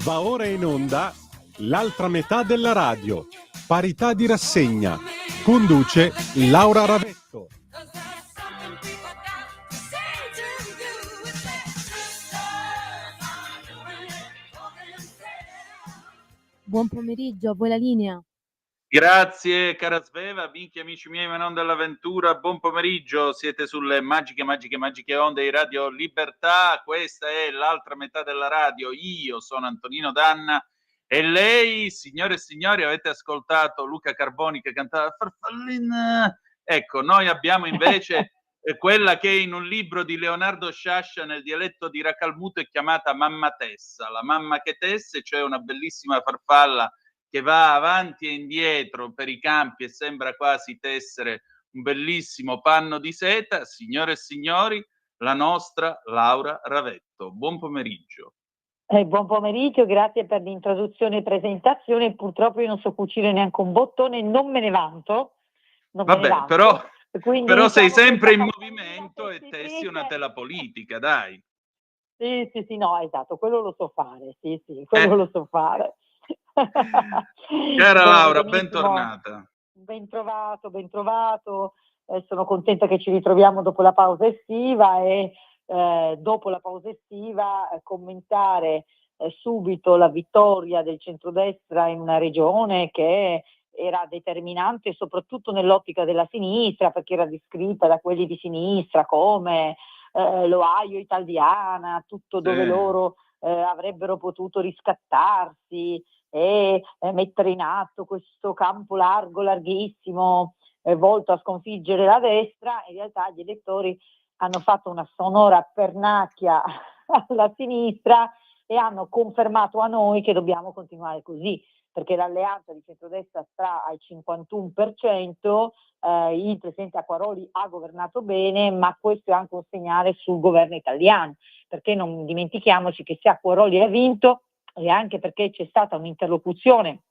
Va ora in onda l'altra metà della radio, parità di rassegna. Conduce Laura Ravetto. Buon pomeriggio, a voi la linea. Grazie cara Sveva, vinchi amici miei ma non dell'avventura, buon pomeriggio, siete sulle magiche onde di Radio Libertà, questa è l'altra metà della radio, io sono Antonino Danna e lei, signore e signori, avete ascoltato Luca Carboni che cantava Farfallina, ecco, noi abbiamo invece quella che in un libro di Leonardo Sciascia nel dialetto di Racalmuto è chiamata Mamma Tessa, la mamma che tesse, cioè una bellissima farfalla che va avanti e indietro per i campi e sembra quasi tessere un bellissimo panno di seta. Signore e signori, la nostra Laura Ravetto. Buon pomeriggio. Buon pomeriggio, grazie per l'introduzione e presentazione. Purtroppo io non so cucire neanche un bottone, non me ne vanto. Vabbè, però diciamo sei sempre in movimento e tessi una tela politica, dai. Sì, no, esatto, quello lo so fare, sì, quello lo so fare. Cara Laura, bentornata. Ben trovato. Sono contenta che ci ritroviamo dopo la pausa estiva e dopo la pausa estiva commentare subito la vittoria del centrodestra in una regione che era determinante soprattutto nell'ottica della sinistra, perché era descritta da quelli di sinistra come l'Ohio italiana, tutto dove loro avrebbero potuto riscattarsi e mettere in atto questo campo larghissimo volto a sconfiggere la destra. In realtà gli elettori hanno fatto una sonora pernacchia alla sinistra e hanno confermato a noi che dobbiamo continuare così, perché l'alleanza di centrodestra sta al 51%, il presidente Acquaroli ha governato bene, ma questo è anche un segnale sul governo italiano, perché non dimentichiamoci che se Acquaroli ha vinto è anche perché c'è stata un'interlocuzione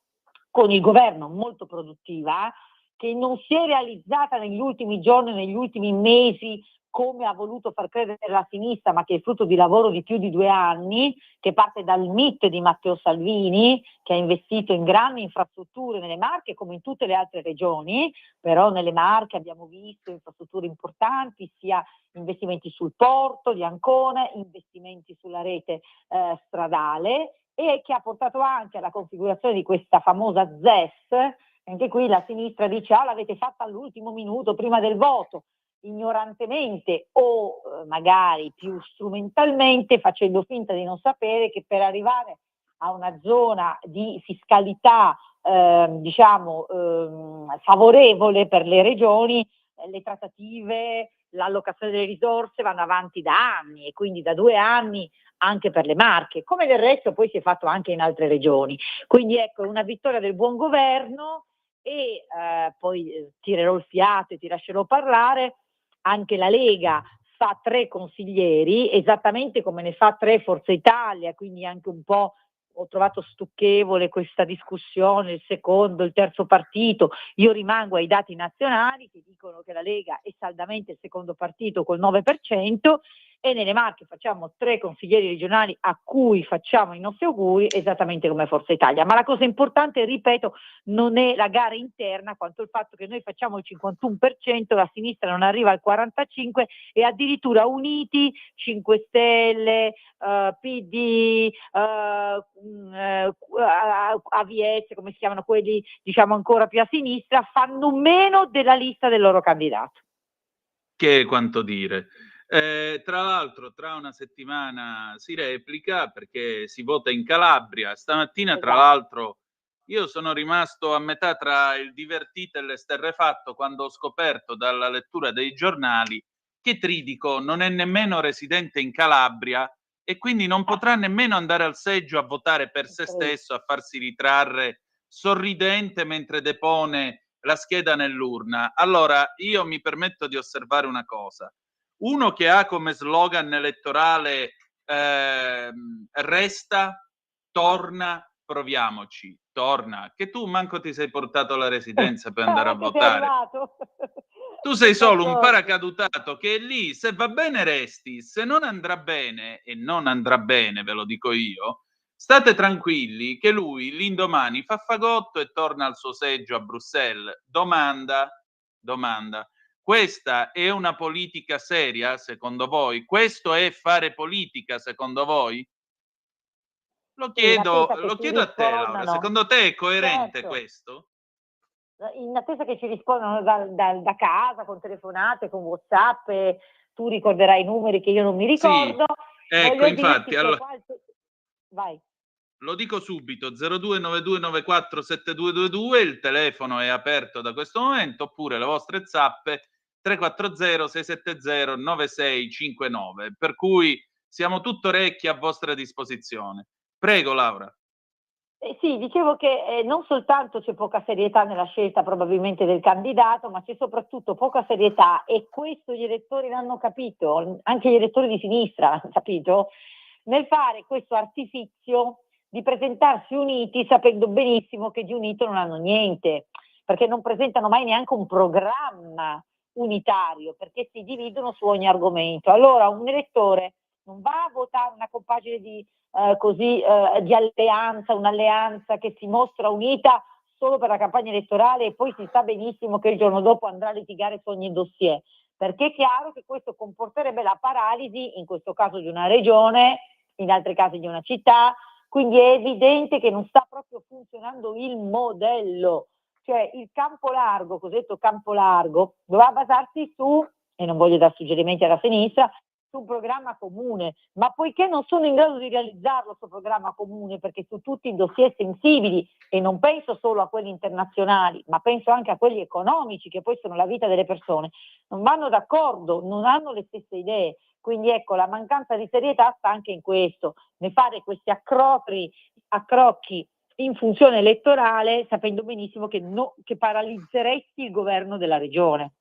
con il governo molto produttiva, che non si è realizzata negli ultimi giorni, negli ultimi mesi, come ha voluto far credere la sinistra, ma che è frutto di lavoro di più di 2 anni, che parte dal MIT di Matteo Salvini, che ha investito in grandi infrastrutture nelle Marche come in tutte le altre regioni, però nelle Marche abbiamo visto infrastrutture importanti, sia investimenti sul porto di Ancona, investimenti sulla rete stradale, e che ha portato anche alla configurazione di questa famosa ZES. Anche qui la sinistra dice l'avete fatta all'ultimo minuto prima del voto, ignorantemente o magari più strumentalmente, facendo finta di non sapere che per arrivare a una zona di fiscalità favorevole per le regioni, le trattative, l'allocazione delle risorse vanno avanti da anni, e quindi da 2 anni anche per le Marche, come del resto poi si è fatto anche in altre regioni. Quindi ecco, una vittoria del buon governo. E poi tirerò il fiato e ti lascerò parlare. Anche la Lega fa 3 consiglieri, esattamente come ne fa 3 Forza Italia, quindi anche un po' ho trovato stucchevole questa discussione, il secondo, il terzo partito. Io rimango ai dati nazionali che dicono che la Lega è saldamente il secondo partito col 9%, e nelle Marche facciamo 3 consiglieri regionali a cui facciamo i nostri auguri, esattamente come Forza Italia. Ma la cosa importante, ripeto, non è la gara interna, quanto il fatto che noi facciamo il 51%, la sinistra non arriva al 45%, e addirittura Uniti, 5 Stelle, PD, AVS, come si chiamano quelli diciamo ancora più a sinistra, fanno meno della lista del loro candidato. Che quanto dire. Tra l'altro tra una settimana si replica perché si vota in Calabria. Stamattina tra l'altro io sono rimasto a metà tra il divertito e l'esterrefatto quando ho scoperto dalla lettura dei giornali che Tridico non è nemmeno residente in Calabria e quindi non potrà nemmeno andare al seggio a votare per se stesso, a farsi ritrarre sorridente mentre depone la scheda nell'urna. Allora io mi permetto di osservare una cosa. Uno che ha come slogan elettorale resta, torna, proviamoci, torna, che tu manco ti sei portato la residenza per andare a votare. Tu sei solo un paracadutato che è lì, se va bene resti, se non andrà bene, e non andrà bene, ve lo dico io, State tranquilli che lui l'indomani fa fagotto e torna al suo seggio a Bruxelles. Domanda, questa è una politica seria secondo voi? Questo è fare politica secondo voi? Lo Sì, in chiedo, attesa che lo ci chiedo a te, Laura, rispondano. secondo te è coerente Certo. questo? In attesa che ci rispondano da casa, con telefonate, con WhatsApp, e tu ricorderai i numeri che io non mi Sì, ricordo. ecco, Voglio infatti, dirti che allora, vai. lo dico subito, 0292947222, il telefono è aperto da questo momento, oppure le vostre zappe 340 670 9659, per cui siamo tutto orecchi a vostra disposizione. Prego, Laura. Sì, dicevo che non soltanto c'è poca serietà nella scelta probabilmente del candidato, ma c'è soprattutto poca serietà, e questo gli elettori l'hanno capito, anche gli elettori di sinistra l'hanno capito, nel fare questo artifizio di presentarsi uniti sapendo benissimo che di unito non hanno niente, perché non presentano mai neanche un programma unitario, perché si dividono su ogni argomento. Allora un elettore non va a votare una compagine di di alleanza, un'alleanza che si mostra unita solo per la campagna elettorale, e poi si sa benissimo che il giorno dopo andrà a litigare su ogni dossier, perché è chiaro che questo comporterebbe la paralisi, in questo caso di una regione, in altri casi di una città, quindi è evidente che non sta proprio funzionando il modello, cioè il campo largo, cosiddetto campo largo, doveva basarsi su, e non voglio dar suggerimenti alla sinistra, su un programma comune, ma poiché non sono in grado di realizzarlo questo programma comune, perché su tutti i dossier sensibili, e non penso solo a quelli internazionali, ma penso anche a quelli economici, che poi sono la vita delle persone, non vanno d'accordo, non hanno le stesse idee. Quindi ecco, la mancanza di serietà sta anche in questo, nel fare questi accrocchi in funzione elettorale, sapendo benissimo che paralizzeresti il governo della regione.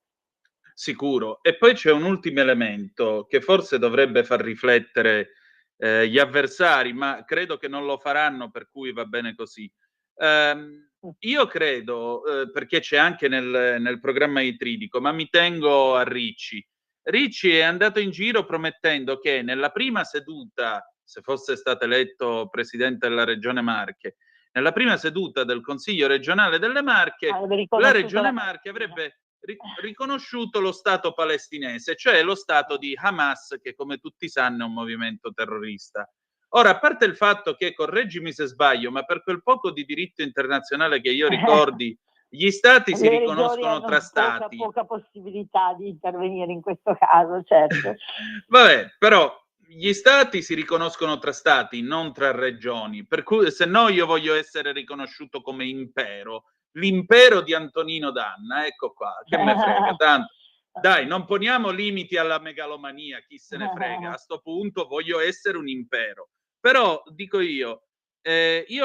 Sicuro. E poi c'è un ultimo elemento che forse dovrebbe far riflettere gli avversari, ma credo che non lo faranno, per cui va bene così. Io credo, perché c'è anche nel programma itridico, ma mi tengo a Ricci. Ricci è andato in giro promettendo che nella prima seduta, se fosse stato eletto presidente della Regione Marche, nella prima seduta del Consiglio regionale delle Marche, la Regione Marche avrebbe riconosciuto lo Stato palestinese, cioè lo Stato di Hamas, che come tutti sanno è un movimento terrorista. Ora, a parte il fatto che, correggimi se sbaglio, ma per quel poco di diritto internazionale che io ricordi, gli Stati si Le regioni riconoscono tra hanno Stati. poca possibilità di intervenire in questo caso, certo. Vabbè, però gli Stati si riconoscono tra Stati, non tra regioni, per cui se no io voglio essere riconosciuto come impero, l'impero di Antonino Danna, ecco qua, che me frega, tanto. Dai, non poniamo limiti alla megalomania, chi se ne frega, a sto punto voglio essere un impero. Però, dico io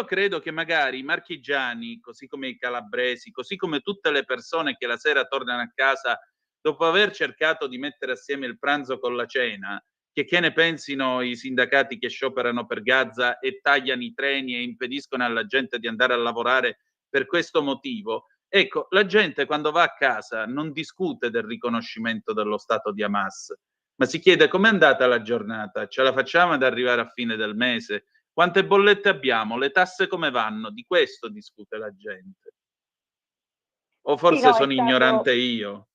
credo che magari i marchigiani, così come i calabresi, così come tutte le persone che la sera tornano a casa dopo aver cercato di mettere assieme il pranzo con la cena, che ne pensino i sindacati che scioperano per Gaza e tagliano i treni e impediscono alla gente di andare a lavorare per questo motivo, ecco, la gente quando va a casa non discute del riconoscimento dello Stato di Hamas, ma si chiede com'è andata la giornata, ce la facciamo ad arrivare a fine del mese, quante bollette abbiamo, le tasse come vanno, di questo discute la gente. O Sì, forse no, è sono ignorante stato, io?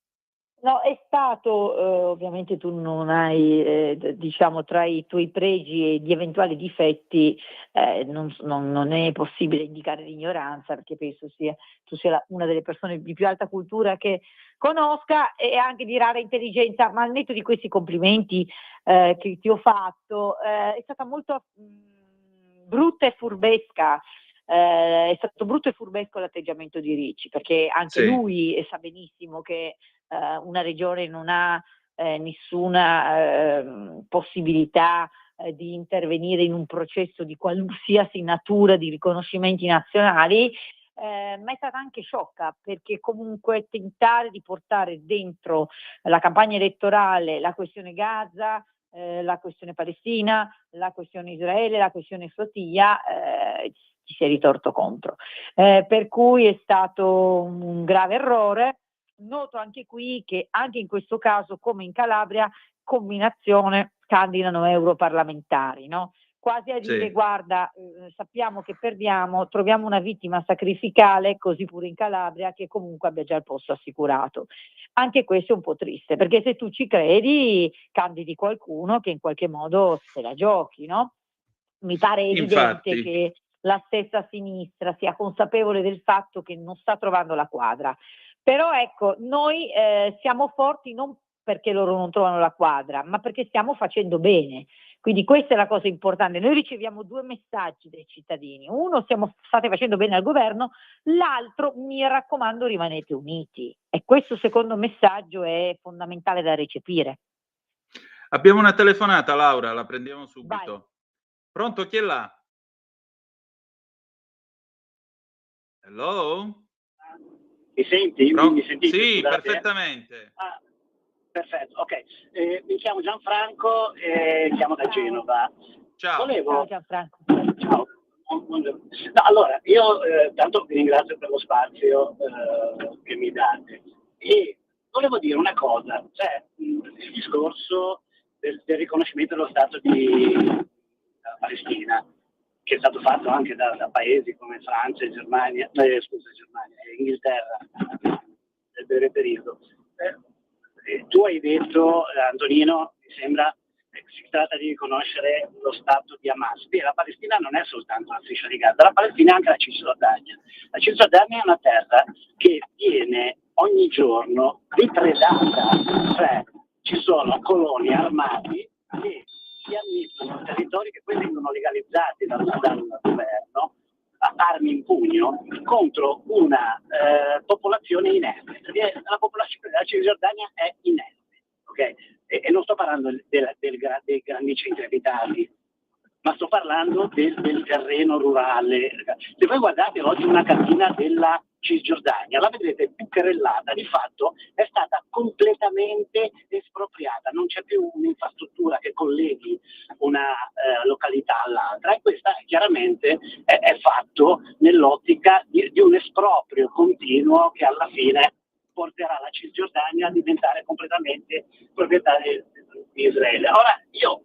no, è stato, ovviamente tu non hai, diciamo, tra i tuoi pregi e gli eventuali difetti, non è possibile indicare l'ignoranza, perché penso tu sia una delle persone di più alta cultura che conosca, e anche di rara intelligenza, ma al netto di questi complimenti che ti ho fatto, è stata molto brutta e furbesca. È stato brutto e furbesco l'atteggiamento di Ricci, perché anche Sì. lui sa benissimo che una regione non ha nessuna possibilità di intervenire in un processo di qualsiasi natura di riconoscimenti nazionali, ma è stata anche sciocca, perché comunque tentare di portare dentro la campagna elettorale la questione Gaza, la questione Palestina, la questione Israele, la questione flotilla, ci si è ritorto contro. Per cui è stato un grave errore. Noto anche qui che anche in questo caso, come in Calabria, combinazione candidano europarlamentari, no? quasi a dire Sì. guarda, sappiamo che perdiamo, troviamo una vittima sacrificale, così pure in Calabria, che comunque abbia già il posto assicurato. Anche questo è un po' triste, perché se tu ci credi, candidi qualcuno che in qualche modo se la giochi, no? Mi pare evidente Infatti. che la stessa sinistra sia consapevole del fatto che non sta trovando la quadra. Però ecco, noi siamo forti non perché loro non trovano la quadra, ma perché stiamo facendo bene. Quindi questa è la cosa importante. Noi riceviamo 2 messaggi dai cittadini. Uno, state facendo bene al governo, l'altro, mi raccomando, rimanete uniti. E questo secondo messaggio è fondamentale da recepire. Abbiamo una telefonata, Laura, la prendiamo subito. Vai. Pronto, chi è là? Hello? Mi senti? Mi sentite? Sì, Scusate. perfettamente. Ah, perfetto, ok. Mi chiamo Gianfranco e chiamo da Genova. Ciao. Ciao Gianfranco. Ciao. Buongiorno. No, allora, io tanto vi ringrazio per lo spazio che mi date. E volevo dire una cosa, cioè il discorso del riconoscimento dello Stato di Palestina, che è stato fatto anche da paesi come Francia e Germania, Inghilterra, nel breve periodo. Tu hai detto, Antonino, mi sembra, si tratta di riconoscere lo Stato di Hamas. Beh, la Palestina non è soltanto la striscia di Gaza, la Palestina è anche la Cisgiordania. La Cisgiordania è una terra che viene ogni giorno depredata, cioè ci sono coloni armati che si annettono territori che poi vengono legalizzati dal governo a armi in pugno contro una popolazione inerte. La popolazione della Cisgiordania è inerte, ok? E non sto parlando dei grandi centri abitati, ma sto parlando del terreno rurale. Se voi guardate oggi una cartina della Cisgiordania, la vedrete bucherellata, di fatto è stata completamente espropriata, non c'è più un'infrastruttura che colleghi una località all'altra, e questa chiaramente è fatto nell'ottica di un esproprio continuo che alla fine porterà la Cisgiordania a diventare completamente proprietà di Israele. Ora, io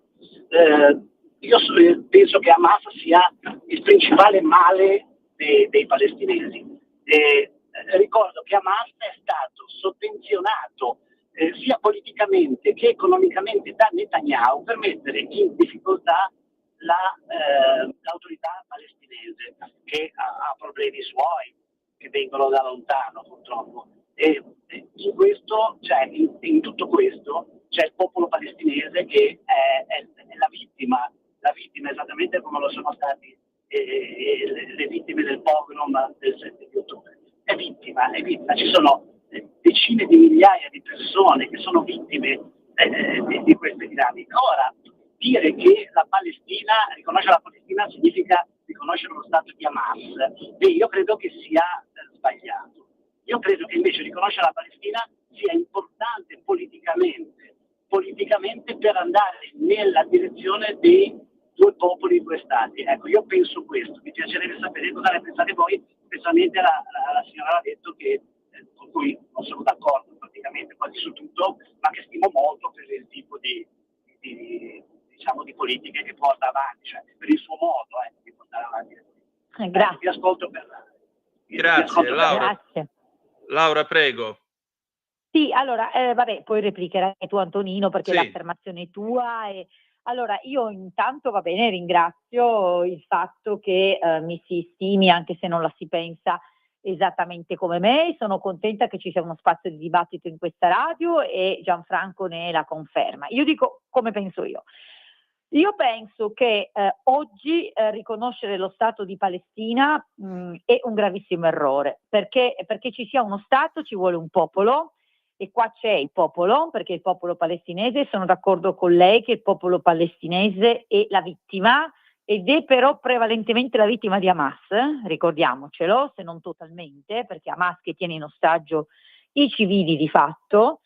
penso che Hamas sia il principale male dei palestinesi. Ricordo che Hamas è stato sovvenzionato sia politicamente che economicamente da Netanyahu per mettere in difficoltà l'autorità palestinese, che ha problemi suoi, che vengono da lontano purtroppo. E in questo, cioè in tutto questo, c'è il popolo palestinese che è la vittima esattamente come lo sono stati le vittime del pogrom del 7 di ottobre. È vittima. Ci sono decine di migliaia di persone che sono vittime di queste dinamiche. Ora, dire che riconoscere la Palestina significa riconoscere lo Stato di Hamas, io credo che sia sbagliato. Io credo che invece riconoscere la Palestina sia importante politicamente per andare nella direzione dei 2 popoli, 2 stati. Ecco, io penso questo. Mi piacerebbe sapere cosa ne pensate voi, specialmente la signora ha detto che con cui non sono d'accordo praticamente quasi su tutto, ma che stimo molto per il tipo di politiche che porta avanti, cioè per il suo modo di portare avanti le politiche. Grazie. Vi ascolto per Grazie, Laura. Grazie. Laura, prego. Sì, allora, poi replicherai tu Antonino, perché Sì. l'affermazione è tua. Allora, io intanto, va bene, ringrazio il fatto che mi si stimi, anche se non la si pensa esattamente come me. Sono contenta che ci sia uno spazio di dibattito in questa radio e Gianfranco ne la conferma. Io dico come penso io. Io penso che oggi riconoscere lo Stato di Palestina è un gravissimo errore, perché ci sia uno Stato ci vuole un popolo, e qua c'è il popolo, perché il popolo palestinese, sono d'accordo con lei che il popolo palestinese è la vittima, ed è però prevalentemente la vittima di Hamas, ricordiamocelo, se non totalmente, perché Hamas che tiene in ostaggio i civili di fatto.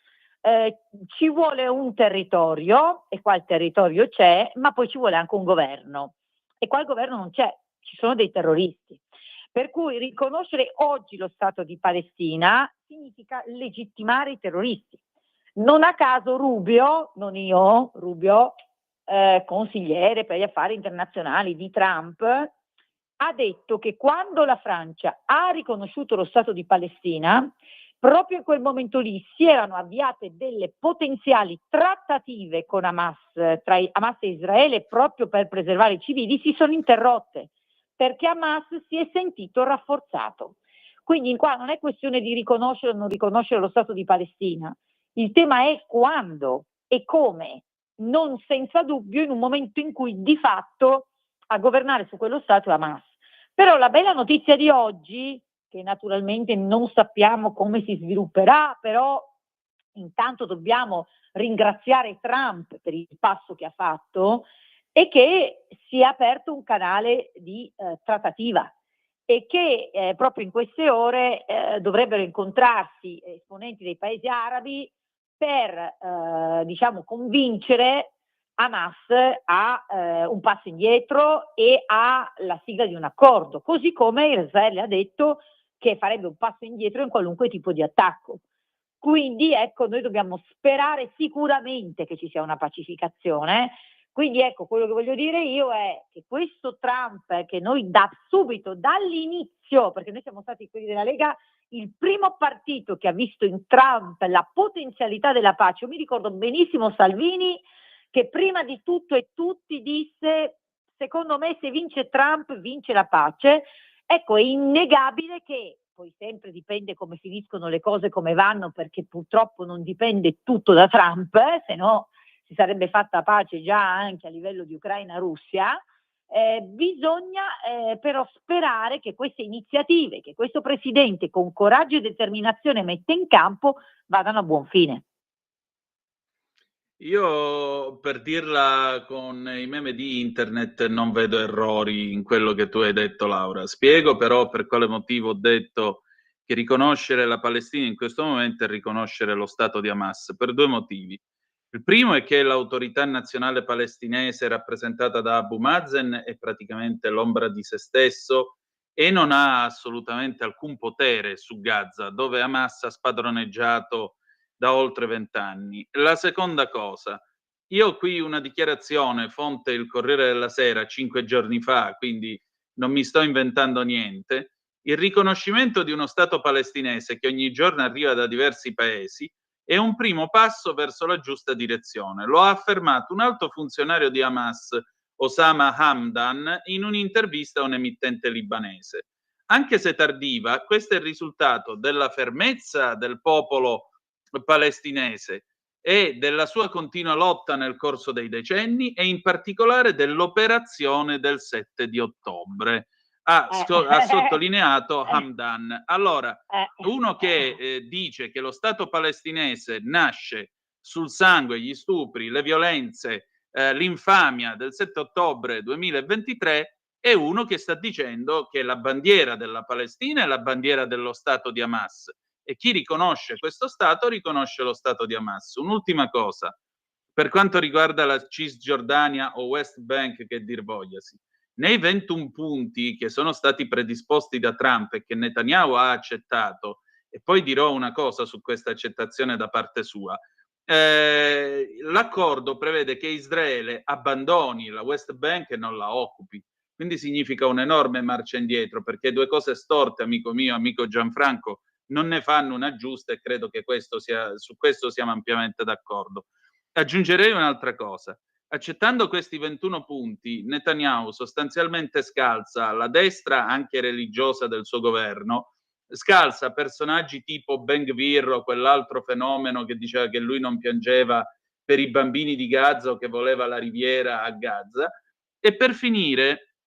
Ci vuole un territorio, e qua il territorio c'è, ma poi ci vuole anche un governo, e qua il governo non c'è, ci sono dei terroristi. Per cui riconoscere oggi lo Stato di Palestina significa legittimare i terroristi. Non a caso Rubio, non io, Rubio, consigliere per gli affari internazionali di Trump, ha detto che quando la Francia ha riconosciuto lo Stato di Palestina, proprio in quel momento lì si erano avviate delle potenziali trattative con Hamas, tra Hamas e Israele, proprio per preservare i civili, si sono interrotte, perché Hamas si è sentito rafforzato. Quindi qua non è questione di riconoscere o non riconoscere lo Stato di Palestina, il tema è quando e come, non senza dubbio in un momento in cui di fatto a governare su quello Stato è Hamas. Però la bella notizia di oggi, che naturalmente non sappiamo come si svilupperà, però intanto dobbiamo ringraziare Trump per il passo che ha fatto, è che si è aperto un canale di trattativa e che proprio in queste ore dovrebbero incontrarsi esponenti dei paesi arabi per diciamo convincere Hamas a un passo indietro e alla sigla di un accordo, così come Israele ha detto che farebbe un passo indietro in qualunque tipo di attacco. Quindi ecco, noi dobbiamo sperare sicuramente che ci sia una pacificazione. Quindi ecco, quello che voglio dire io è che questo Trump, che noi da subito, dall'inizio, perché noi siamo stati quelli della Lega, il primo partito che ha visto in Trump la potenzialità della pace. Io mi ricordo benissimo Salvini che prima di tutto e tutti disse: secondo me se vince Trump vince la pace. Ecco, è innegabile che poi sempre dipende come finiscono le cose, come vanno, perché purtroppo non dipende tutto da Trump, se no si sarebbe fatta pace già anche a livello di Ucraina-Russia. Bisogna però sperare che queste iniziative, che questo Presidente con coraggio e determinazione mette in campo, vadano a buon fine. Io, per dirla con i meme di internet, non vedo errori in quello che tu hai detto, Laura. Spiego però per quale motivo ho detto che riconoscere la Palestina in questo momento è riconoscere lo Stato di Hamas, per due motivi. Il primo è che l'autorità nazionale palestinese rappresentata da Abu Mazen è praticamente l'ombra di se stesso e non ha assolutamente alcun potere su Gaza, dove Hamas ha spadroneggiato da oltre 20 anni. La seconda cosa, io ho qui una dichiarazione, fonte il Corriere della Sera, 5 giorni fa, quindi non mi sto inventando niente. Il riconoscimento di uno Stato palestinese che ogni giorno arriva da diversi paesi è un primo passo verso la giusta direzione. Lo ha affermato un alto funzionario di Hamas, Osama Hamdan, in un'intervista a un emittente libanese. Anche se tardiva, questo è il risultato della fermezza del popolo palestinese e della sua continua lotta nel corso dei decenni e in particolare dell'operazione del 7 di ottobre. Ha sottolineato Hamdan. Allora, uno che dice che lo Stato palestinese nasce sul sangue, gli stupri, le violenze, l'infamia del 7 ottobre 2023 è uno che sta dicendo che la bandiera della Palestina è la bandiera dello Stato di Hamas e chi riconosce questo Stato riconosce lo Stato di Hamas. Un'ultima cosa, per quanto riguarda la Cisgiordania o West Bank, che dir vogliasi, nei 21 punti che sono stati predisposti da Trump e che Netanyahu ha accettato, e poi dirò una cosa su questa accettazione da parte sua, l'accordo prevede che Israele abbandoni la West Bank e non la occupi. Quindi significa un'enorme marcia indietro, perché due cose storte, amico mio, amico Gianfranco, non ne fanno una giusta e credo che su questo siamo ampiamente d'accordo. Aggiungerei un'altra cosa. Accettando questi 21 punti, Netanyahu sostanzialmente scalza la destra anche religiosa del suo governo, scalza personaggi tipo Ben Gvir o quell'altro fenomeno che diceva che lui non piangeva per i bambini di Gaza o che voleva la riviera a Gaza, e per finire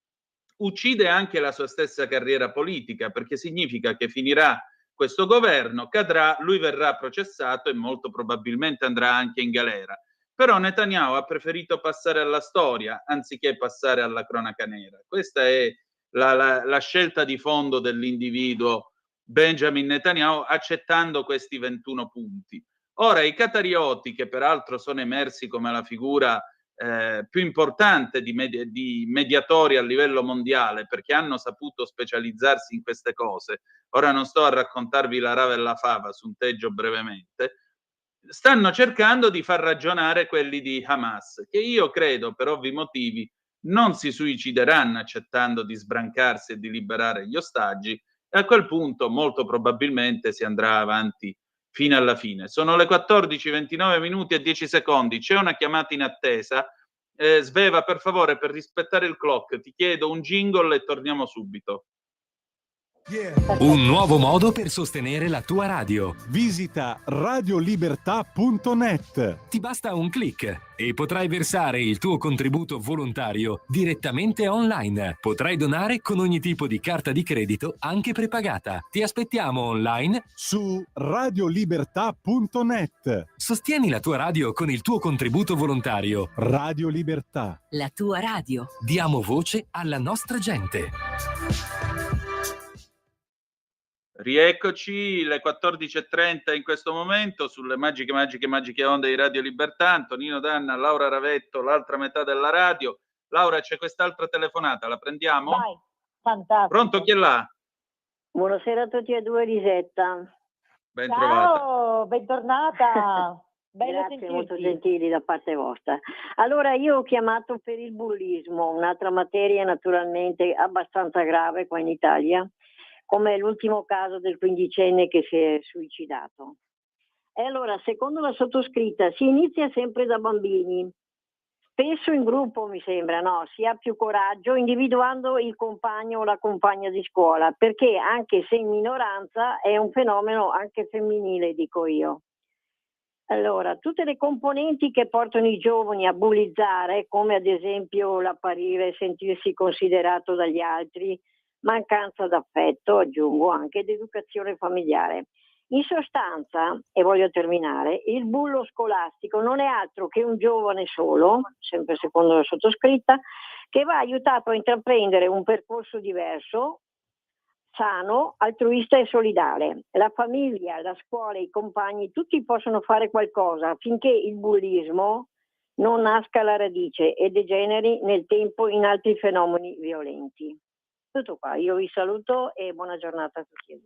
uccide anche la sua stessa carriera politica, perché significa che finirà questo governo, cadrà, lui verrà processato e molto probabilmente andrà anche in galera. Però Netanyahu ha preferito passare alla storia anziché passare alla cronaca nera. Questa è la scelta di fondo dell'individuo Benjamin Netanyahu, accettando questi 21 punti. Ora, i qatarioti, che peraltro sono emersi come la figura più importante di mediatori a livello mondiale, perché hanno saputo specializzarsi in queste cose. Ora non sto a raccontarvi la rava e la fava, sunteggio brevemente. stanno cercando di far ragionare quelli di Hamas, che io credo, per ovvi motivi, non si suicideranno accettando di sbrancarsi e di liberare gli ostaggi, e a quel punto molto probabilmente si andrà avanti fino alla fine. Sono le 14:29 minuti e 10 secondi, c'è una chiamata in attesa. Sveva, per favore, per rispettare il clock, ti chiedo un jingle e torniamo subito. Un nuovo modo per sostenere la tua radio. Visita radiolibertà.net. Ti basta un click e potrai versare il tuo contributo volontario direttamente online. Potrai donare con ogni tipo di carta di credito, anche prepagata. Ti aspettiamo online Su radiolibertà.net. Sostieni la tua radio con il tuo contributo volontario. Radio Libertà. La tua radio. Diamo voce alla nostra gente. Rieccoci, le 14:30 in questo momento sulle magiche onde di Radio Libertà. Antonino Danna, Laura Ravetto, l'altra metà della radio. Laura, c'è quest'altra telefonata, la prendiamo? Vai, fantastico. Pronto, chi è là? Buonasera a tutti e due, Lisetta. Ben trovata. Ciao, bentornata. Bello Grazie, molto sentirti. gentili da parte vostra. Allora, io ho chiamato per il bullismo, un'altra materia naturalmente abbastanza grave qua in Italia, come l'ultimo caso del quindicenne che si è suicidato. E allora, secondo la sottoscritta, si inizia sempre da bambini. Spesso in gruppo, mi sembra, no? Si ha più coraggio individuando il compagno o la compagna di scuola, perché anche se in minoranza è un fenomeno anche femminile, dico io. Allora, tutte le componenti che portano i giovani a bullizzare, come ad esempio l'apparire e sentirsi considerato dagli altri, mancanza d'affetto, aggiungo anche, ed educazione familiare. In sostanza, e voglio terminare, il bullo scolastico non è altro che un giovane solo, sempre secondo la sottoscritta, che va aiutato a intraprendere un percorso diverso, sano, altruista e solidale. La famiglia, la scuola, i compagni, tutti possono fare qualcosa affinché il bullismo non nasca alla radice e degeneri nel tempo in altri fenomeni violenti. Tutto qua, io vi saluto e buona giornata a tutti.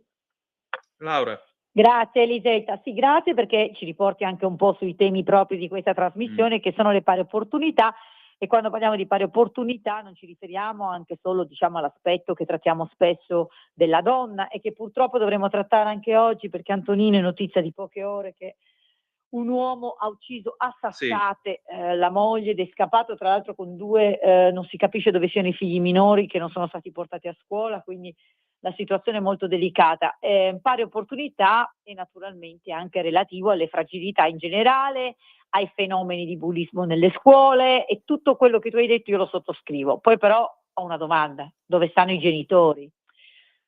Laura. Grazie Elisetta, sì, grazie perché ci riporti anche un po' sui temi propri di questa trasmissione che sono le pari opportunità, e quando parliamo di pari opportunità non ci riferiamo anche solo, diciamo, all'aspetto che trattiamo spesso della donna e che purtroppo dovremo trattare anche oggi, perché Antonino è notizia di poche ore che un uomo ha ucciso a sassate la moglie ed è scappato, tra l'altro con due, non si capisce dove siano i figli minori che non sono stati portati a scuola, quindi la situazione è molto delicata. Pari opportunità è naturalmente anche relativo alle fragilità in generale, ai fenomeni di bullismo nelle scuole, e tutto quello che tu hai detto io lo sottoscrivo. Poi però ho una domanda: dove stanno i genitori?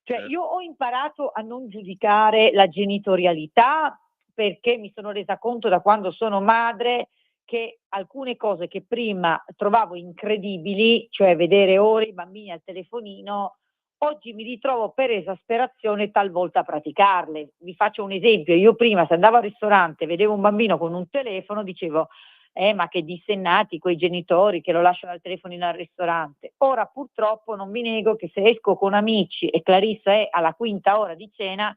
Cioè, io ho imparato a non giudicare la genitorialità, perché mi sono resa conto da quando sono madre che alcune cose che prima trovavo incredibili, cioè vedere ore i bambini al telefonino, oggi mi ritrovo per esasperazione talvolta a praticarle. Vi faccio un esempio: io prima, se andavo al ristorante e vedevo un bambino con un telefono, dicevo ma che dissennati quei genitori che lo lasciano al telefonino al ristorante. Ora purtroppo non vi nego che se esco con amici e Clarissa è alla quinta ora di cena,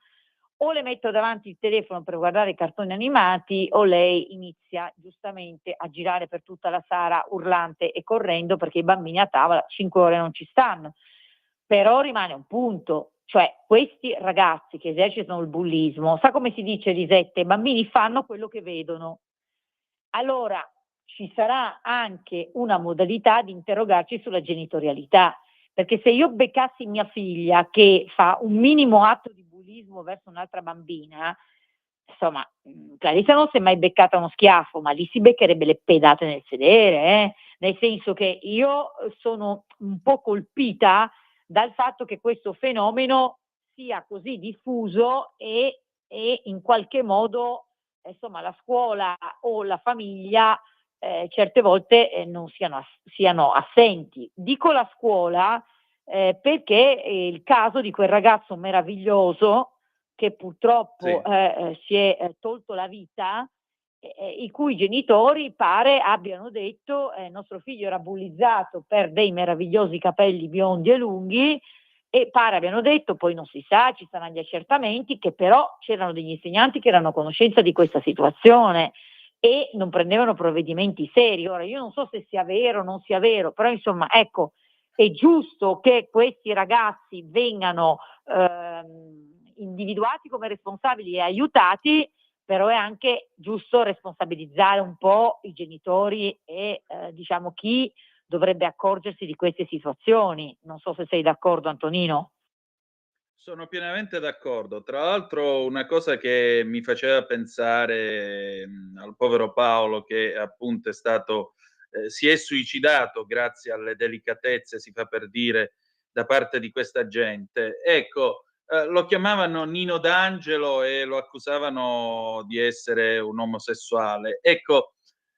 o le metto davanti il telefono per guardare i cartoni animati, o lei inizia giustamente a girare per tutta la sala urlante e correndo perché i bambini a tavola 5 ore non ci stanno. Però rimane un punto, cioè questi ragazzi che esercitano il bullismo, sa come si dice, Lisette, i bambini fanno quello che vedono. Allora ci sarà anche una modalità di interrogarci sulla genitorialità, perché se io beccassi mia figlia che fa un minimo atto di bullismo verso un'altra bambina, insomma, Clarissa non si è mai beccata uno schiaffo, ma lì si beccherebbe le pedate nel sedere, nel senso che io sono un po' colpita dal fatto che questo fenomeno sia così diffuso e in qualche modo, insomma, la scuola o la famiglia certe volte non siano assenti. Dico la scuola perché è il caso di quel ragazzo meraviglioso che purtroppo si è tolto la vita, i cui genitori pare abbiano detto nostro figlio era bullizzato per dei meravigliosi capelli biondi e lunghi, e pare abbiano detto, poi non si sa, ci saranno gli accertamenti, che però c'erano degli insegnanti che erano a conoscenza di questa situazione e non prendevano provvedimenti seri. Ora io non so se sia vero o non sia vero, però insomma ecco, è giusto che questi ragazzi vengano individuati come responsabili e aiutati, però è anche giusto responsabilizzare un po' i genitori e diciamo chi dovrebbe accorgersi di queste situazioni. Non so se sei d'accordo, Antonino. Sono pienamente d'accordo. Tra l'altro una cosa che mi faceva pensare, al povero Paolo che appunto è stato si è suicidato grazie alle delicatezze, si fa per dire, da parte di questa gente. Ecco, lo chiamavano Nino D'Angelo e lo accusavano di essere un omosessuale. Ecco,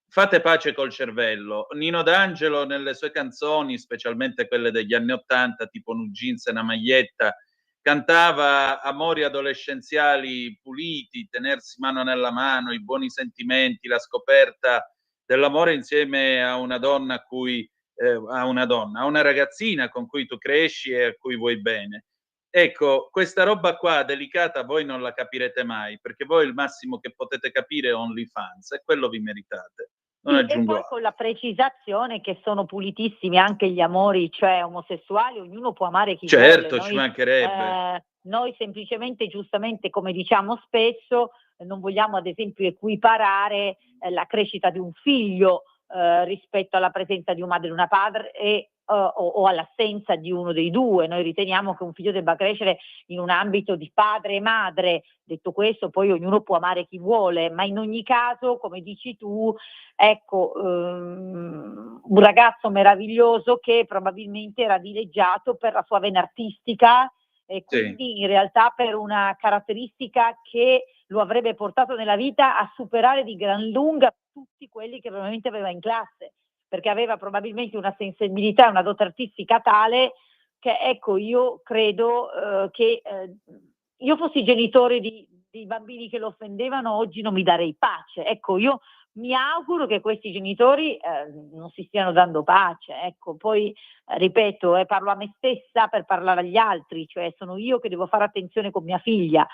fate pace col cervello. Nino D'Angelo nelle sue canzoni, specialmente quelle degli anni '80, tipo "Nu jeans e 'na maglietta", cantava amori adolescenziali puliti, tenersi mano nella mano, i buoni sentimenti, la scoperta dell'amore insieme a una donna a cui a una ragazzina con cui tu cresci e a cui vuoi bene. Ecco, questa roba qua delicata voi non la capirete mai, perché voi il massimo che potete capire è OnlyFans e quello vi meritate. Non Sì, e aggiungo poi altro. con la precisazione che sono pulitissimi anche gli amori, cioè omosessuali, ognuno può amare chi vuole. Certo, ci mancherebbe. Noi semplicemente, giustamente, come diciamo spesso, non vogliamo ad esempio equiparare la crescita di un figlio rispetto alla presenza di una madre e una padre o all'assenza di uno dei due. Noi riteniamo che un figlio debba crescere in un ambito di padre e madre. Detto questo, poi ognuno può amare chi vuole, ma in ogni caso, come dici tu, ecco, un ragazzo meraviglioso che probabilmente era dileggiato per la sua vena artistica e Sì. quindi in realtà per una caratteristica che lo avrebbe portato nella vita a superare di gran lunga tutti quelli che probabilmente aveva in classe, perché aveva probabilmente una sensibilità e una dote artistica tale che, ecco, io credo che io fossi genitore di bambini che lo offendevano, oggi non mi darei pace. Ecco, io mi auguro che questi genitori non si stiano dando pace. Ecco, poi ripeto, parlo a me stessa per parlare agli altri, cioè sono io che devo fare attenzione con mia figlia,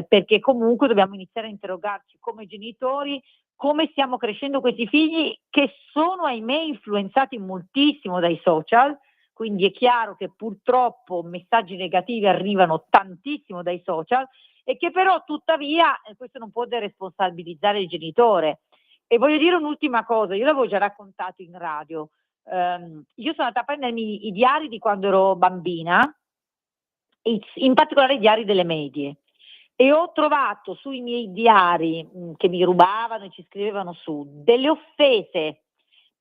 perché comunque dobbiamo iniziare a interrogarci come genitori come stiamo crescendo questi figli che sono, ahimè, influenzati moltissimo dai social. Quindi è chiaro che purtroppo messaggi negativi arrivano tantissimo dai social e che però tuttavia questo non può deresponsabilizzare il genitore. E voglio dire un'ultima cosa, io l'avevo già raccontato in radio. Io sono andata a prendermi i diari di quando ero bambina, in particolare i diari delle medie, e ho trovato sui miei diari che mi rubavano e ci scrivevano su delle offese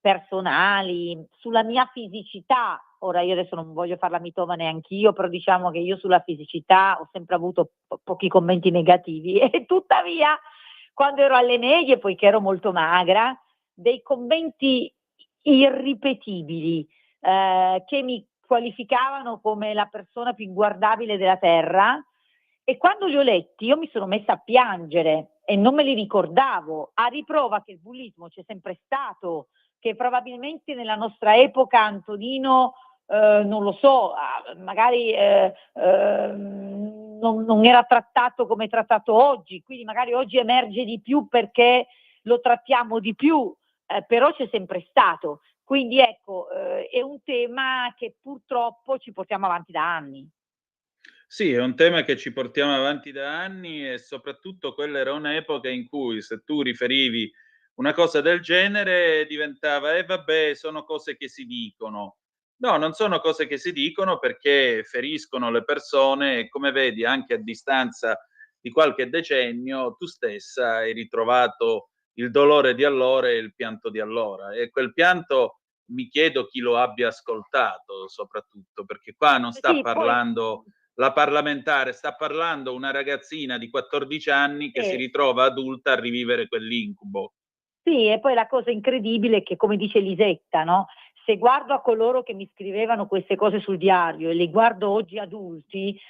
personali, sulla mia fisicità. Ora io adesso non voglio far la mitomane anch'io, però diciamo che io sulla fisicità ho sempre avuto pochi commenti negativi e tuttavia quando ero alle medie, poiché ero molto magra, dei commenti irripetibili che mi qualificavano come la persona più inguardabile della terra, e quando li ho letti io mi sono messa a piangere e non me li ricordavo, a riprova che il bullismo c'è sempre stato, che probabilmente nella nostra epoca, Antonino, non lo so, magari non era trattato come è trattato oggi, quindi magari oggi emerge di più perché lo trattiamo di più, però c'è sempre stato. Quindi ecco, è un tema che purtroppo ci portiamo avanti da anni. Sì, è un tema che ci portiamo avanti da anni e soprattutto quella era un'epoca in cui se tu riferivi una cosa del genere diventava: vabbè, sono cose che si dicono". No, non sono cose che si dicono perché feriscono le persone e come vedi anche a distanza di qualche decennio tu stessa hai ritrovato il dolore di allora e il pianto di allora e quel pianto mi chiedo chi lo abbia ascoltato soprattutto, perché qua non sta Sì, poi parlando la parlamentare, sta parlando una ragazzina di 14 anni che si sì. ritrova adulta a rivivere quell'incubo. Sì, e poi la cosa incredibile è che, come dice Lisetta, no, se guardo a coloro che mi scrivevano queste cose sul diario e li guardo oggi adulti,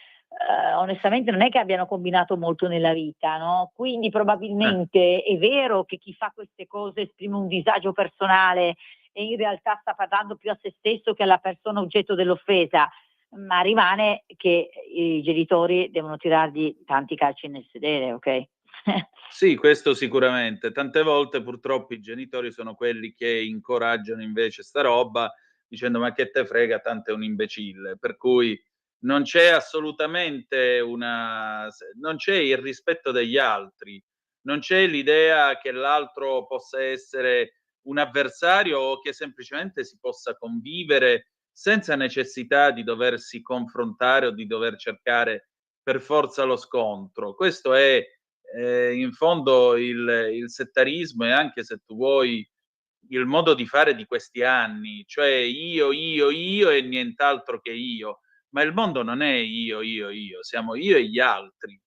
onestamente non è che abbiano combinato molto nella vita, no, quindi probabilmente è vero che chi fa queste cose esprime un disagio personale e in realtà sta parlando più a se stesso che alla persona oggetto dell'offesa, ma rimane che i genitori devono tirargli tanti calci nel sedere, ok? Sì, questo sicuramente. Tante volte purtroppo i genitori sono quelli che incoraggiano invece sta roba dicendo: "Ma che te frega, tanto è un imbecille". Per cui non c'è assolutamente non c'è il rispetto degli altri, non c'è l'idea che l'altro possa essere un avversario o che semplicemente si possa convivere senza necessità di doversi confrontare o di dover cercare per forza lo scontro. Questo è in fondo il settarismo e anche, se tu vuoi, il modo di fare di questi anni, cioè io e nient'altro che io. Ma il mondo non è io, siamo io e gli altri.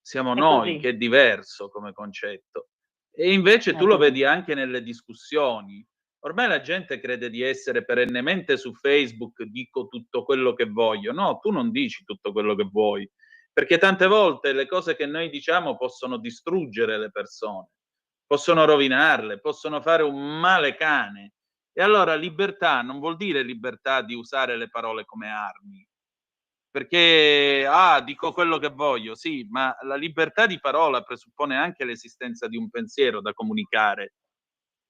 Siamo È noi, così, che è diverso come concetto. E invece tu è lo così. vedi anche nelle discussioni. Ormai la gente crede di essere perennemente su Facebook, dico tutto quello che voglio. No, tu non dici tutto quello che vuoi, perché tante volte le cose che noi diciamo possono distruggere le persone, possono rovinarle, possono fare un male cane. E allora libertà non vuol dire libertà di usare le parole come armi, perché, dico quello che voglio, sì, ma la libertà di parola presuppone anche l'esistenza di un pensiero da comunicare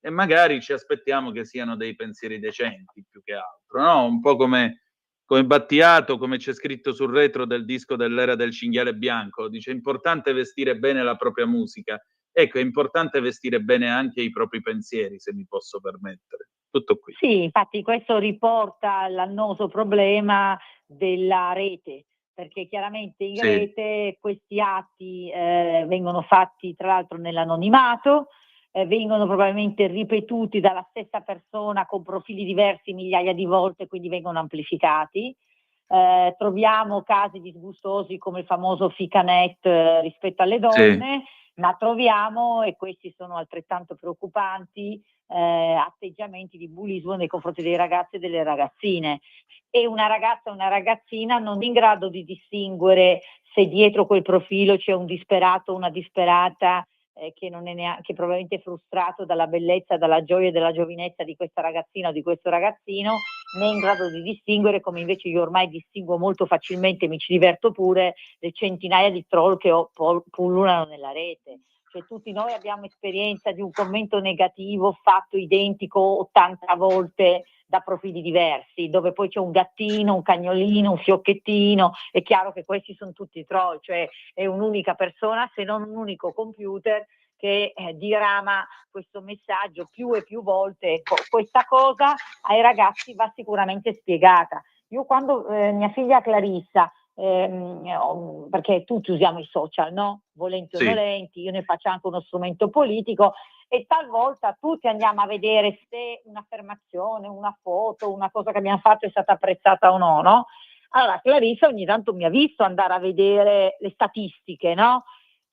e magari ci aspettiamo che siano dei pensieri decenti più che altro, no, un po' come Battiato, come c'è scritto sul retro del disco dell'Era del cinghiale bianco, dice: "È importante vestire bene la propria musica". Ecco, è importante vestire bene anche i propri pensieri, se mi posso permettere. Tutto qui. Sì, infatti questo riporta all'annoso problema della rete, perché chiaramente in Sì, rete questi atti vengono fatti tra l'altro nell'anonimato, vengono probabilmente ripetuti dalla stessa persona con profili diversi migliaia di volte, quindi vengono amplificati. Troviamo casi disgustosi come il famoso Ficanet rispetto alle sì. donne, ma troviamo, e questi sono altrettanto preoccupanti, atteggiamenti di bullismo nei confronti dei ragazzi e delle ragazzine. E una ragazza o una ragazzina non in grado di distinguere se dietro quel profilo c'è un disperato o una disperata che non è che probabilmente è frustrato dalla bellezza, dalla gioia e dalla giovinezza di questa ragazzina o di questo ragazzino, né in grado di distinguere, come invece io ormai distinguo molto facilmente, mi ci diverto pure, le centinaia di troll che pullulano nella rete. Cioè tutti noi abbiamo esperienza di un commento negativo fatto identico 80 volte da profili diversi, dove poi c'è un gattino, un cagnolino, un fiocchettino. È chiaro che questi sono tutti troll, cioè è un'unica persona, se non un unico computer che dirama questo messaggio più e più volte. Ecco, questa cosa ai ragazzi va sicuramente spiegata. Io quando mia figlia Clarissa, perché tutti usiamo i social, no? Volenti o Sì. nolenti, io ne faccio anche uno strumento politico e talvolta tutti andiamo a vedere se un'affermazione, una foto, una cosa che abbiamo fatto è stata apprezzata o no, no? Allora Clarissa ogni tanto mi ha visto andare a vedere le statistiche, no?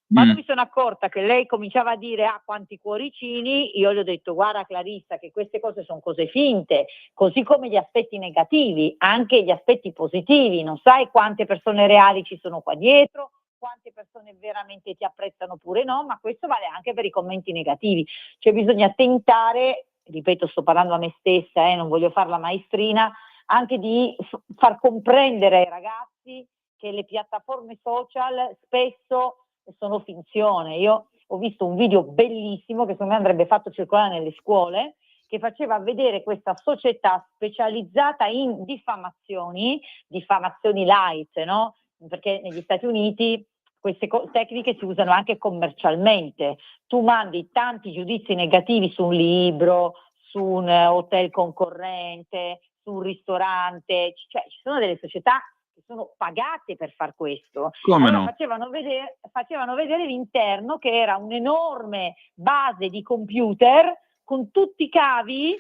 Quando mi sono accorta che lei cominciava a dire quanti cuoricini, io le ho detto guarda Clarissa che queste cose sono cose finte, così come gli aspetti negativi, anche gli aspetti positivi, non sai quante persone reali ci sono qua dietro, quante persone veramente ti apprezzano oppure no, ma questo vale anche per i commenti negativi, cioè bisogna tentare, ripeto sto parlando a me stessa, non voglio fare la maestrina, anche di far comprendere ai ragazzi che le piattaforme social spesso sono finzione. Io ho visto un video bellissimo che secondo me andrebbe fatto circolare nelle scuole, che faceva vedere questa società specializzata in diffamazioni light, no? Perché negli Stati Uniti queste tecniche si usano anche commercialmente. Tu mandi tanti giudizi negativi su un libro, su un hotel concorrente, su un ristorante, cioè ci sono delle società che sono pagate per far questo. Come Allora no? facevano vedere l'interno che era un'enorme base di computer con tutti i cavi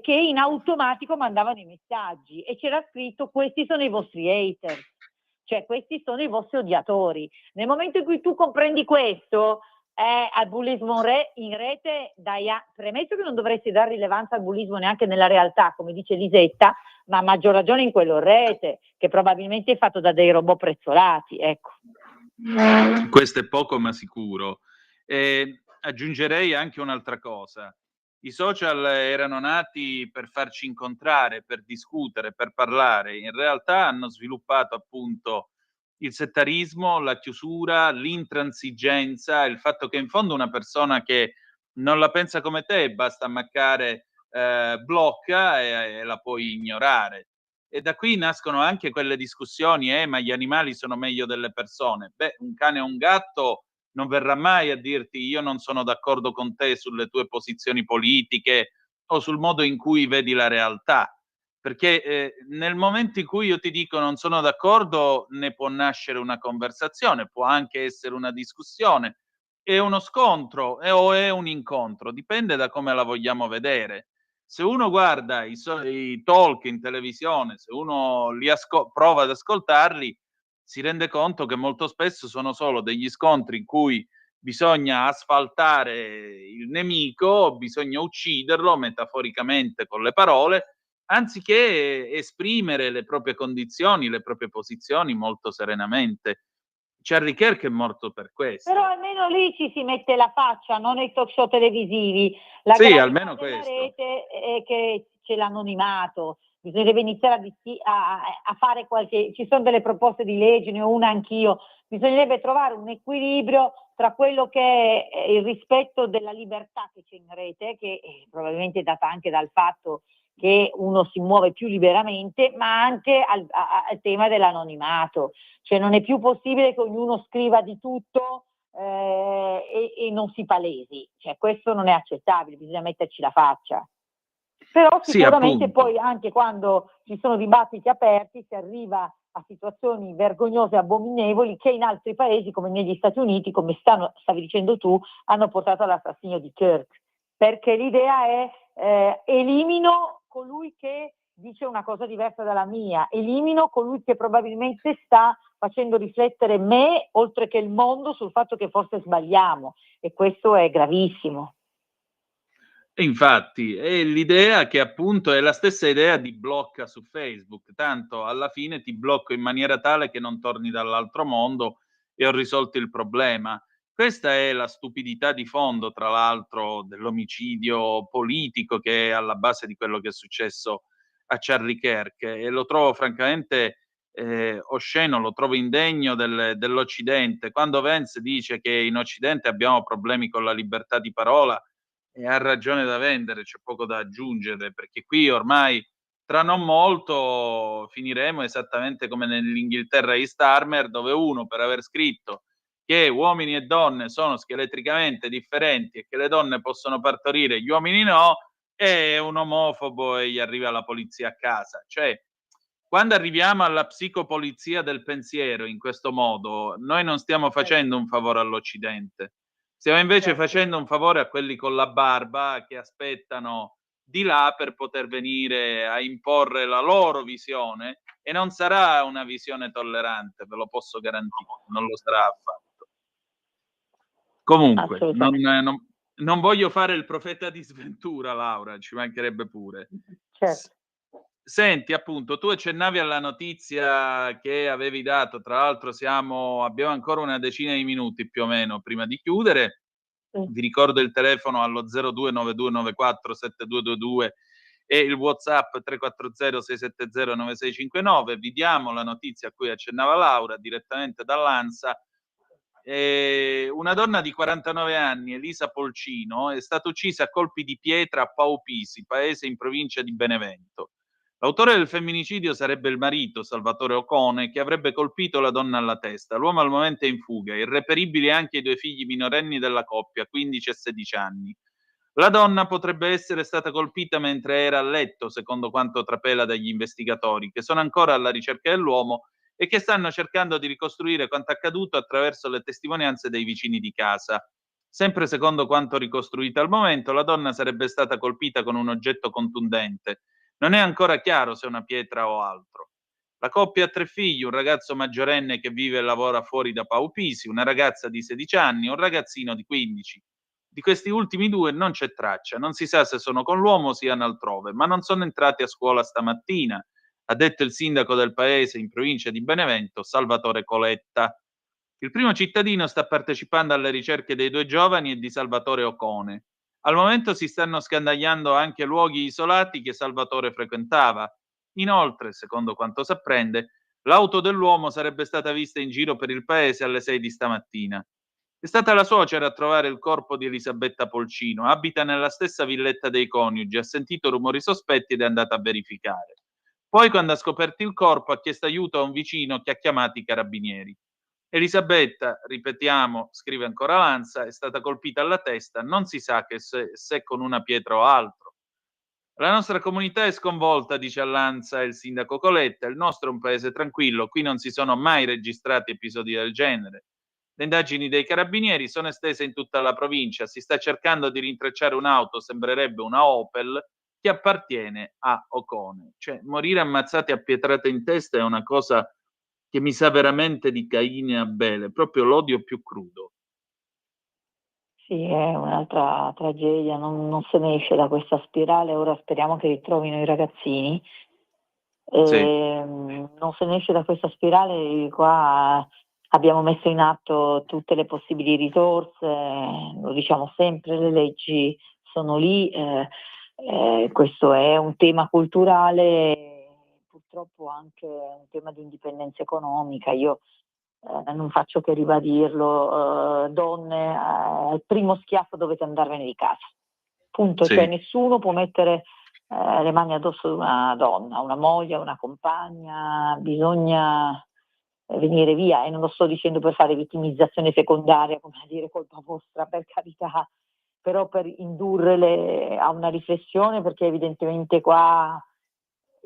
che in automatico mandavano i messaggi e c'era scritto questi sono i vostri hater, cioè questi sono i vostri odiatori. Nel momento in cui tu comprendi questo, al bullismo in rete, premetto che non dovresti dare rilevanza al bullismo neanche nella realtà, come dice Lisetta, ma a maggior ragione in quello in rete, che probabilmente è fatto da dei robot prezzolati, ecco. Questo è poco ma sicuro. Aggiungerei anche un'altra cosa. I social erano nati per farci incontrare, per discutere, per parlare. In realtà hanno sviluppato appunto il settarismo, la chiusura, l'intransigenza, il fatto che in fondo una persona che non la pensa come te, basta ammaccare blocca e la puoi ignorare. E da qui nascono anche quelle discussioni, ma gli animali sono meglio delle persone. Beh, un cane o un gatto non verrà mai a dirti io non sono d'accordo con te sulle tue posizioni politiche o sul modo in cui vedi la realtà. Perché nel momento in cui io ti dico non sono d'accordo, ne può nascere una conversazione, può anche essere una discussione, è uno scontro o è un incontro, dipende da come la vogliamo vedere. Se uno guarda i talk in televisione, se uno prova ad ascoltarli, si rende conto che molto spesso sono solo degli scontri in cui bisogna asfaltare il nemico, bisogna ucciderlo metaforicamente con le parole, anziché esprimere le proprie condizioni, le proprie posizioni molto serenamente. Charlie Kirk è morto per questo. Però almeno lì ci si mette la faccia, non nei talk show televisivi. La Sì, gravità almeno della questo. rete è che c'è l'anonimato, bisognerebbe iniziare a fare ci sono delle proposte di legge, ne ho una anch'io, bisognerebbe trovare un equilibrio tra quello che è il rispetto della libertà che c'è in rete, che probabilmente è data anche dal fatto che uno si muove più liberamente, ma anche al tema dell'anonimato. Cioè non è più possibile che ognuno scriva di tutto e non si palesi. Cioè, questo non è accettabile, bisogna metterci la faccia. Però sicuramente sì, poi anche quando ci sono dibattiti aperti si arriva a situazioni vergognose e abominevoli che in altri paesi, come negli Stati Uniti, come stavi dicendo tu, hanno portato all'assassinio di Kirk. Perché l'idea è elimino colui che dice una cosa diversa dalla mia, elimino colui che probabilmente sta facendo riflettere me, oltre che il mondo, sul fatto che forse sbagliamo, e questo è gravissimo. E infatti è l'idea che appunto è la stessa idea di blocca su Facebook, tanto alla fine ti blocco in maniera tale che non torni dall'altro mondo e ho risolto il problema. Questa è la stupidità di fondo, tra l'altro, dell'omicidio politico che è alla base di quello che è successo a Charlie Kirk e lo trovo francamente osceno, lo trovo indegno dell'Occidente. Quando Vance dice che in Occidente abbiamo problemi con la libertà di parola, e ha ragione da vendere, c'è poco da aggiungere, perché qui ormai tra non molto finiremo esattamente come nell'Inghilterra East Armer, dove uno per aver scritto che uomini e donne sono scheletricamente differenti e che le donne possono partorire, gli uomini no, è un omofobo e gli arriva la polizia a casa. Cioè, quando arriviamo alla psicopolizia del pensiero in questo modo, noi non stiamo facendo un favore all'Occidente. Stiamo invece facendo un favore a quelli con la barba che aspettano di là per poter venire a imporre la loro visione e non sarà una visione tollerante, ve lo posso garantire, non lo sarà affatto. Comunque, non voglio fare il profeta di sventura, Laura, ci mancherebbe pure. Certo. Senti, appunto, tu accennavi alla notizia che avevi dato, tra l'altro abbiamo ancora una decina di minuti più o meno prima di chiudere. Vi ricordo il telefono allo 0292947222 e il WhatsApp 340-670-9659. Vi diamo la notizia a cui accennava Laura direttamente dall'ANSA. Una donna di 49 anni, Elisa Polcino, è stata uccisa a colpi di pietra a Paupisi, paese in provincia di Benevento. L'autore del femminicidio sarebbe il marito, Salvatore Ocone, che avrebbe colpito la donna alla testa. L'uomo al momento è in fuga, irreperibili anche i due figli minorenni della coppia, 15 e 16 anni. La donna potrebbe essere stata colpita mentre era a letto, secondo quanto trapela dagli investigatori, che sono ancora alla ricerca dell'uomo e che stanno cercando di ricostruire quanto accaduto attraverso le testimonianze dei vicini di casa. Sempre secondo quanto ricostruito al momento, la donna sarebbe stata colpita con un oggetto contundente. Non è ancora chiaro se una pietra o altro. La coppia ha 3 figli, un ragazzo maggiorenne che vive e lavora fuori da Paupisi, una ragazza di 16 anni e un ragazzino di 15. Di questi ultimi 2 non c'è traccia, non si sa se sono con l'uomo o siano altrove, ma non sono entrati a scuola stamattina, ha detto il sindaco del paese in provincia di Benevento, Salvatore Coletta. Il primo cittadino sta partecipando alle ricerche dei 2 giovani e di Salvatore Ocone. Al momento si stanno scandagliando anche luoghi isolati che Salvatore frequentava. Inoltre, secondo quanto si apprende, l'auto dell'uomo sarebbe stata vista in giro per il paese alle 6 di stamattina. È stata la suocera a trovare il corpo di Elisabetta Polcino, abita nella stessa villetta dei coniugi, ha sentito rumori sospetti ed è andata a verificare. Poi, quando ha scoperto il corpo, ha chiesto aiuto a un vicino che ha chiamato i carabinieri. Elisabetta, ripetiamo, scrive ancora l'ANSA, è stata colpita alla testa, non si sa che se con una pietra o altro. La nostra comunità è sconvolta, dice all'ANSA il sindaco Coletta, il nostro è un paese tranquillo, qui non si sono mai registrati episodi del genere. Le indagini dei carabinieri sono estese in tutta la provincia, si sta cercando di rintracciare un'auto, sembrerebbe una Opel, che appartiene a Ocone. Cioè, morire ammazzati a pietrate in testa è una cosa che mi sa veramente di Caino e Abele, proprio l'odio più crudo. Sì, è un'altra tragedia, non se ne esce da questa spirale, ora speriamo che ritrovino i ragazzini. Sì. Non se ne esce da questa spirale, qua abbiamo messo in atto tutte le possibili risorse, lo diciamo sempre, le leggi sono lì, questo è un tema culturale, purtroppo anche un tema di indipendenza economica. Io non faccio che ribadirlo, donne, al primo schiaffo dovete andarvene di casa, punto. Sì. Cioè nessuno può mettere le mani addosso ad una donna, una moglie, una compagna, bisogna venire via, e non lo sto dicendo per fare vittimizzazione secondaria, come a dire colpa vostra, per carità, però per indurre a una riflessione, perché evidentemente qua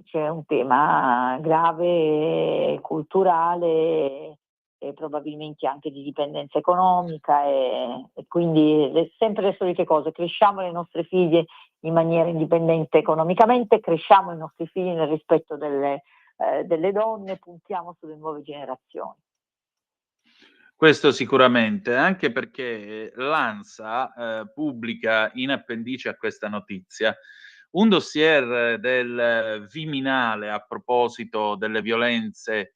c'è un tema grave, culturale e probabilmente anche di dipendenza economica, e quindi sempre le solite cose: cresciamo le nostre figlie in maniera indipendente economicamente, cresciamo i nostri figli nel rispetto delle donne, puntiamo sulle nuove generazioni. Questo sicuramente, anche perché l'ANSA pubblica in appendice a questa notizia un dossier del Viminale a proposito delle violenze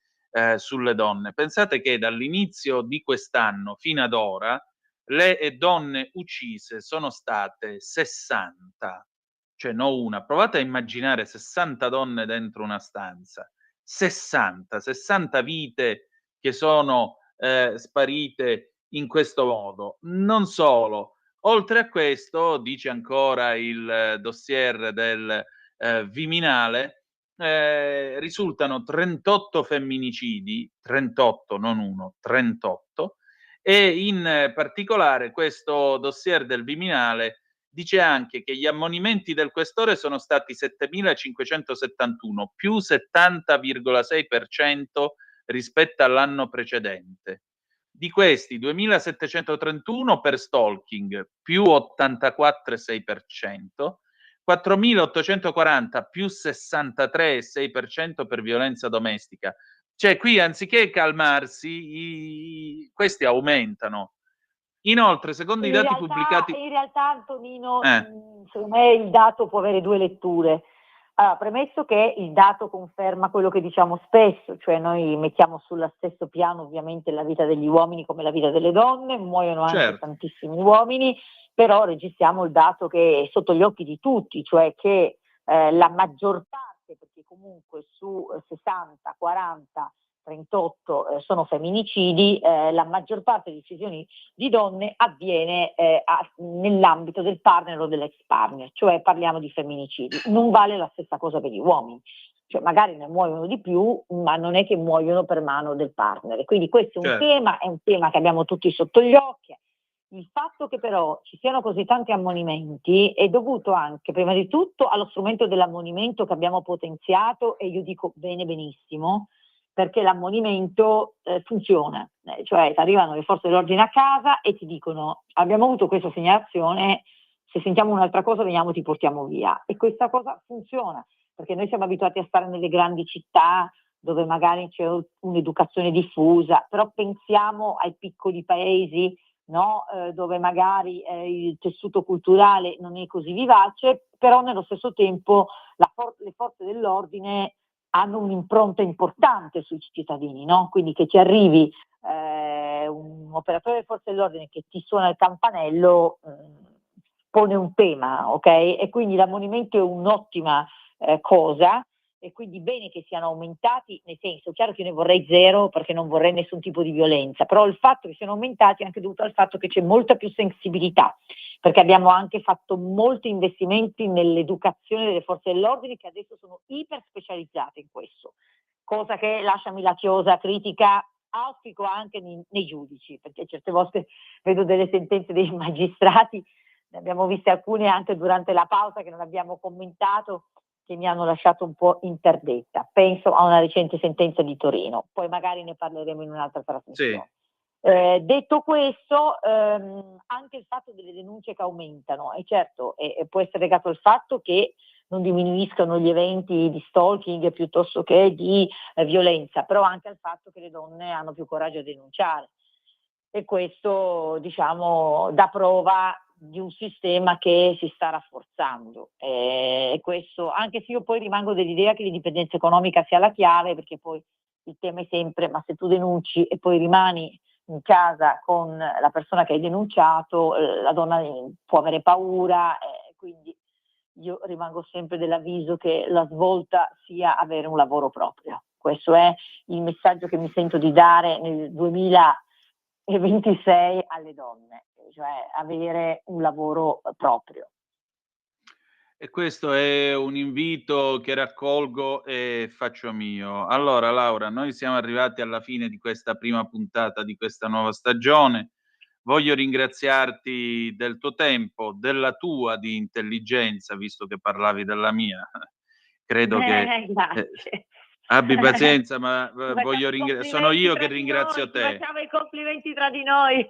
sulle donne. Pensate che dall'inizio di quest'anno fino ad ora le donne uccise sono state 60, cioè no una. Provate a immaginare 60 donne dentro una stanza, 60 vite che sono sparite in questo modo. Non solo, oltre a questo, dice ancora il dossier del Viminale, risultano 38 femminicidi, 38 non 1, 38, e in particolare questo dossier del Viminale dice anche che gli ammonimenti del questore sono stati 7.571, più 70,6% rispetto all'anno precedente. Di questi 2.731 per stalking, più 84,6%, 4.840 più 63,6% per violenza domestica. Cioè qui anziché calmarsi, questi aumentano. Inoltre, secondo i dati pubblicati... In realtà, Antonino, secondo me il dato può avere due letture. Allora, premesso che il dato conferma quello che diciamo spesso, cioè noi mettiamo sullo stesso piano ovviamente la vita degli uomini come la vita delle donne, muoiono anche tantissimi uomini, però registriamo il dato che è sotto gli occhi di tutti, cioè che la maggior parte, perché comunque su 60, 40, 38 sono femminicidi, la maggior parte delle decisioni di donne avviene nell'ambito del partner o dell'ex partner, cioè parliamo di femminicidi. Non vale la stessa cosa per gli uomini, cioè magari ne muoiono di più, ma non è che muoiono per mano del partner. Quindi questo è un tema che abbiamo tutti sotto gli occhi. Il fatto che però ci siano così tanti ammonimenti è dovuto anche, prima di tutto, allo strumento dell'ammonimento che abbiamo potenziato, e io dico benissimo, perché l'ammonimento funziona, cioè arrivano le forze dell'ordine a casa e ti dicono: abbiamo avuto questa segnalazione, se sentiamo un'altra cosa veniamo, ti portiamo via. E questa cosa funziona, perché noi siamo abituati a stare nelle grandi città dove magari c'è un'educazione diffusa, però pensiamo ai piccoli paesi, no? Dove magari il tessuto culturale non è così vivace, però nello stesso tempo le forze dell'ordine hanno un'impronta importante sui cittadini, no? Quindi che ti arrivi un operatore delle forze dell'ordine che ti suona il campanello, pone un tema, ok? E quindi l'ammonimento è un'ottima cosa, e quindi bene che siano aumentati, nel senso, chiaro che io ne vorrei 0 perché non vorrei nessun tipo di violenza, però il fatto che siano aumentati è anche dovuto al fatto che c'è molta più sensibilità, perché abbiamo anche fatto molti investimenti nell'educazione delle forze dell'ordine, che adesso sono iper specializzate in questo, cosa che, lasciami la chiosa critica, auspico anche nei giudici, perché certe volte vedo delle sentenze dei magistrati, ne abbiamo viste alcune anche durante la pausa che non abbiamo commentato, che mi hanno lasciato un po' interdetta. Penso a una recente sentenza di Torino, poi magari ne parleremo in un'altra trasmissione. Sì. Detto questo, anche il fatto delle denunce che aumentano, e certo può essere legato al fatto che non diminuiscono gli eventi di stalking piuttosto che di violenza, però anche al fatto che le donne hanno più coraggio a denunciare, e questo, diciamo, dà prova di un sistema che si sta rafforzando, e questo, anche se io poi rimango dell'idea che l'indipendenza economica sia la chiave, perché poi il tema è sempre: ma se tu denunci e poi rimani in casa con la persona che hai denunciato, la donna può avere paura, quindi io rimango sempre dell'avviso che la svolta sia avere un lavoro proprio. Questo è il messaggio che mi sento di dare nel 2026 alle donne, cioè avere un lavoro proprio. E questo è un invito che raccolgo e faccio mio. Allora, Laura, noi siamo arrivati alla fine di questa prima puntata di questa nuova stagione. Voglio ringraziarti del tuo tempo, della tua di intelligenza, visto che parlavi della mia. Credo che abbi pazienza, ma voglio sono io che ringrazio te. Facciamo i complimenti tra di noi.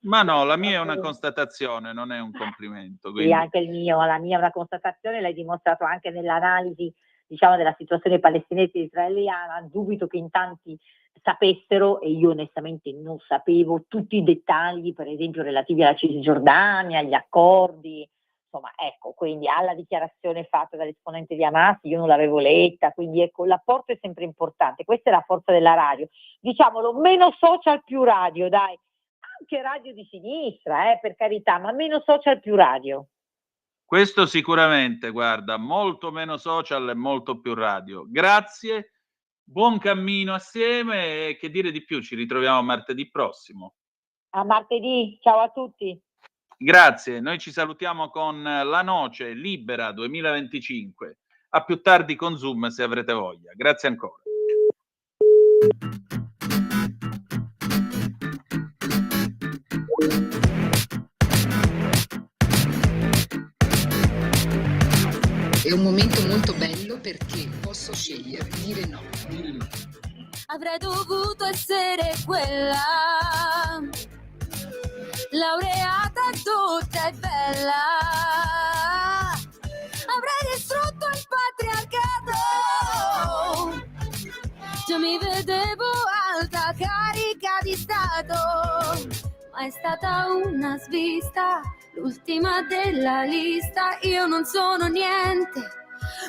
Ma no, la mia è una constatazione, non è un complimento. Quindi. Sì, anche la mia è una constatazione, l'hai dimostrato anche nell'analisi, diciamo, della situazione palestinese e israeliana. Dubito che in tanti sapessero, e io onestamente non sapevo, tutti i dettagli, per esempio relativi alla Cisgiordania, agli accordi, insomma, ecco, quindi alla dichiarazione fatta dall'esponente di Hamas, io non l'avevo letta, quindi ecco, l'apporto è sempre importante. Questa è la forza della radio, diciamolo, meno social più radio, dai, anche radio di sinistra, per carità, ma meno social più radio. Questo sicuramente, guarda, molto meno social e molto più radio. Grazie, buon cammino assieme, e che dire di più, ci ritroviamo martedì prossimo. A martedì, ciao a tutti. Grazie, noi ci salutiamo con La Noce Libera 2025. A più tardi con Zoom se avrete voglia. Grazie ancora. È un momento molto bello perché posso scegliere, dire no. Avrei dovuto essere quella laureata tutta e bella. Avrei distrutto il patriarcato. Già mi vedevo alta carica di stato, ma è stata una svista, l'ultima della lista. Io non sono niente,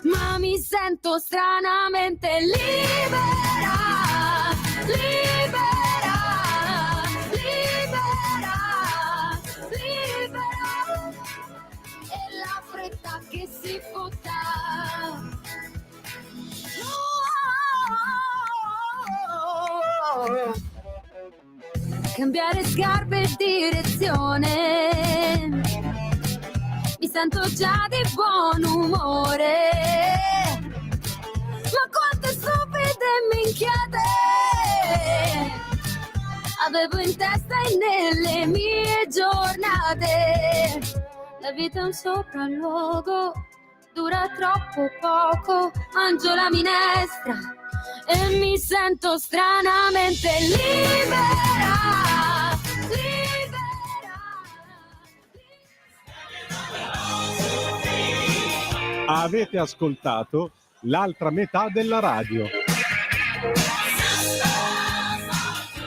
ma mi sento stranamente libera, libera, libera, libera. E la fretta che si fotta. Cambiare scarpe e direzione, mi sento già di buon umore, ma quante stupide minchiate avevo in testa e nelle mie giornate. La vita è un sopralluogo, dura troppo poco, mangio la minestra e mi sento stranamente libera, libera. Avete ascoltato l'altra metà della radio.